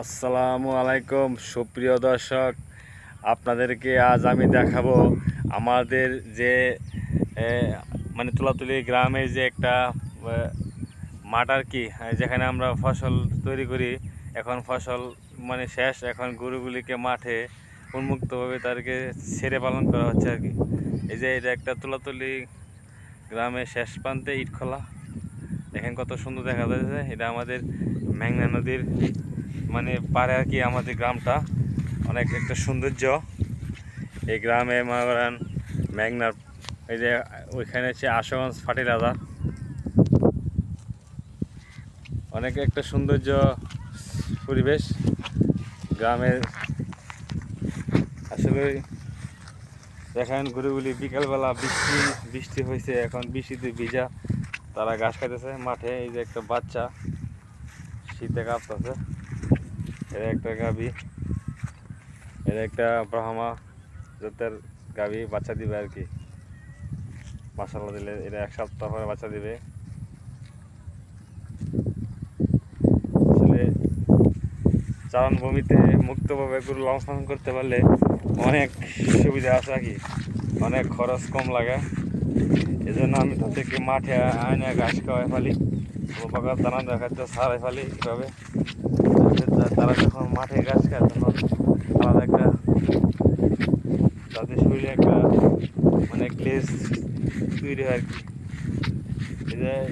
আসসালামু আলাইকুম সুপ্রিয় দর্শক, আপনাদেরকে আজ আমি দেখাবো আমাদের যে এ, মানে তুলাতুলি গ্রামের যে একটা মাঠ আর কি, যেখানে আমরা ফসল তৈরি করি। এখন ফসল মানে শেষ, এখন গরুগুলিকে মাঠে উন্মুক্তভাবে তাদেরকে ছেড়ে পালন করা হচ্ছে আর কি। এই যে এটা একটা তুলাতুলি গ্রামের শেষ প্রান্তে ইটখোলা, দেখেন কত সুন্দর দেখা যাচ্ছে। এটা আমাদের মেঘনা নদীর মানে পারে আর কি। আমাদের গ্রামটা অনেক একটা সৌন্দর্য। এই গ্রামে মনে করেন মেঘনার এই যে ওইখানে হচ্ছে আশুগঞ্জ ফাটি রাজা, অনেক একটা সৌন্দর্য পরিবেশ গ্রামের। আসলে দেখেন গরুগুলি বিকালবেলা বৃষ্টি বৃষ্টি হয়েছে, এখন বৃষ্টিতে ভিজা, তারা ঘাস খাইতেছে মাঠে। এই যে একটা বাচ্চা শীতে কাঁপতেছে, এর একটা গাভী, এর একটা ব্রাহ্মা জাতের গাভী বাচ্চা দিবে আর কি। মাশাআল্লাহ দিলে এটা 1 সপ্তাহ পরে বাচ্চা দিবে। আসলে চারণভূমিতে মুক্তভাবে গরু লালন পালন করতে পারলে অনেক সুবিধা আছে আর কি, অনেক খরচ কম লাগে। এই জন্য আমি তাদেরকে মাঠে আয়না ঘাস খাওয়াই ফেলি, পাকার দানা দেখাতে ছাড়াই ফেলি। এভাবে তারা যখন মাঠে ঘাস খায় তখন আলাদা একটা তাদের শরীরে একটা মানে গ্লেজ তৈরি হয় আর কি।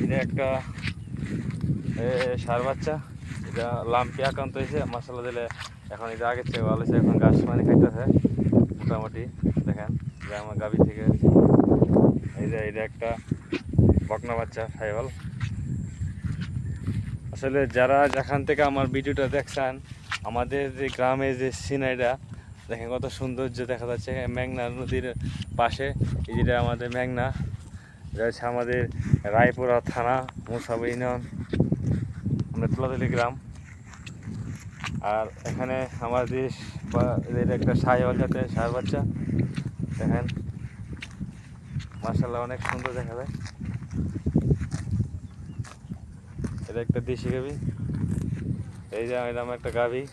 এটা একটা ষাঁড় বাচ্চা, এটা লাম্পি আক্রান্ত হয়েছে। মাশাআল্লাহ দিলে এখন এটা আগের থেকে ভালো হয়েছে, এখন ঘাস পানি খাইতেছে মোটামুটি। দেখেন যে আমার গাভী থেকে এই যে এটা একটা বকনা বাচ্চা সাইওয়াল। আসলে যারা যেখান থেকে আমার ভিডিওটা দেখছেন, আমাদের যে গ্রামে যে সিনারিটা দেখেন কত সৌন্দর্য দেখা যাচ্ছে মেঘনা নদীর পাশে। এই যেটা আমাদের মেঘনা, এটা হচ্ছে আমাদের রায়পুরা থানা, মুসাবি ইউনিয়ন, আমরা তুলাতলি গ্রাম। আর এখানে আমাদের একটা সাইওয়াল জাতের ষাঁড় বাচ্চা, দেখেন মাশাআল্লাহ অনেক সুন্দর দেখা যায়। এটা একটা দেশি গাভী, এই যে আমার একটা গাভী,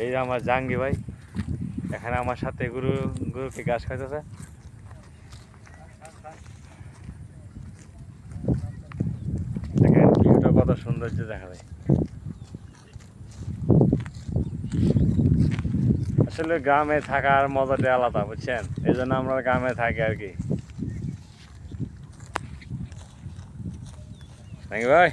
এই যে আমার জাঙ্গি ভাই এখানে আমার সাথে গরুকে ঘাস খাইতেছে। দেখেন ভিউটা কত সৌন্দর্য দেখা যায়। আসলে গ্রামে থাকার মজাটা আলাদা, বুঝছেন? এই জন্য আমরা গ্রামে থাকি আর কি। জাঙ্গি ভাই।